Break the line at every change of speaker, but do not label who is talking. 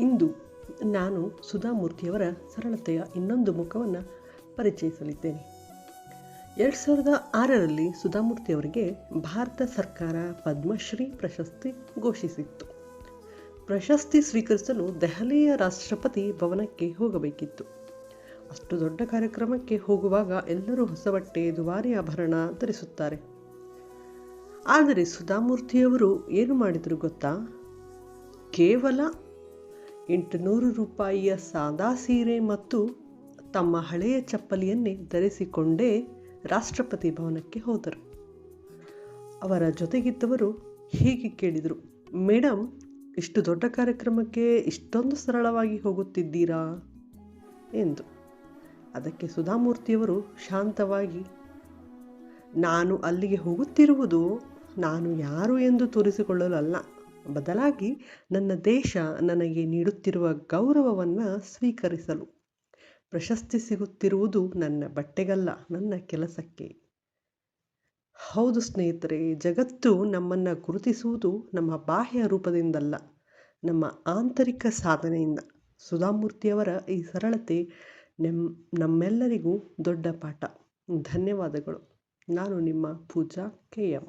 ಇಂದು ನಾನು ಸುಧಾಮೂರ್ತಿಯವರ ಸರಳತೆಯ ಇನ್ನೊಂದು ಮುಖವನ್ನು ಪರಿಚಯಿಸಲಿದ್ದೇನೆ. 2006ರಲ್ಲಿ ಸುಧಾಮೂರ್ತಿಯವರಿಗೆ ಭಾರತ ಸರ್ಕಾರ ಪದ್ಮಶ್ರೀ ಪ್ರಶಸ್ತಿ ಘೋಷಿಸಿತ್ತು. ಪ್ರಶಸ್ತಿ ಸ್ವೀಕರಿಸಲು ದೆಹಲಿಯ ರಾಷ್ಟ್ರಪತಿ ಭವನಕ್ಕೆ ಹೋಗಬೇಕಿತ್ತು. ಅಷ್ಟು ದೊಡ್ಡ ಕಾರ್ಯಕ್ರಮಕ್ಕೆ ಹೋಗುವಾಗ ಎಲ್ಲರೂ ಹೊಸ ಬಟ್ಟೆ, ದುಬಾರಿ ಆಭರಣ ಧರಿಸುತ್ತಾರೆ. ಆದರೆ ಸುಧಾಮೂರ್ತಿಯವರು ಏನು ಮಾಡಿದರು ಗೊತ್ತಾ? ಕೇವಲ 800 ರೂಪಾಯಿಯ ಸಾದಾ ಸೀರೆ ಮತ್ತು ತಮ್ಮ ಹಳೆಯ ಚಪ್ಪಲಿಯನ್ನೇ ಧರಿಸಿಕೊಂಡೇ ರಾಷ್ಟ್ರಪತಿ ಭವನಕ್ಕೆ ಹೋದರು. ಅವರ ಜೊತೆಗಿದ್ದವರು ಹೀಗೆ ಕೇಳಿದರು, ಮೇಡಮ್, ಇಷ್ಟು ದೊಡ್ಡ ಕಾರ್ಯಕ್ರಮಕ್ಕೆ ಇಷ್ಟೊಂದು ಸರಳವಾಗಿ ಹೋಗುತ್ತಿದ್ದೀರಾ ಎಂದು. ಅದಕ್ಕೆ ಸುಧಾಮೂರ್ತಿಯವರು ಶಾಂತವಾಗಿ, ನಾನು ಅಲ್ಲಿಗೆ ಹೋಗುತ್ತಿರುವುದು ನಾನು ಯಾರು ಎಂದು ತೋರಿಸಿಕೊಳ್ಳಲು ಅಲ್ಲ, ಬದಲಾಗಿ ನನ್ನ ದೇಶ ನನಗೆ ನೀಡುತ್ತಿರುವ ಗೌರವವನ್ನು ಸ್ವೀಕರಿಸಲು. ಪ್ರಶಸ್ತಿ ಸಿಗುತ್ತಿರುವುದು ನನ್ನ ಬಟ್ಟೆಗಲ್ಲ, ನನ್ನ ಕೆಲಸಕ್ಕೆ. ಹೌದು ಸ್ನೇಹಿತರೆ, ಜಗತ್ತು ನಮ್ಮನ್ನು ಗುರುತಿಸುವುದು ನಮ್ಮ ಬಾಹ್ಯ ರೂಪದಿಂದಲ್ಲ, ನಮ್ಮ ಆಂತರಿಕ ಸಾಧನೆಯಿಂದ. ಸುಧಾಮೂರ್ತಿಯವರ ಈ ಸರಳತೆ ನಮ್ಮೆಲ್ಲರಿಗೂ ದೊಡ್ಡ ಪಾಠ. ಧನ್ಯವಾದಗಳು. ನಾನು ನಿಮ್ಮ ಪೂಜಾ KM.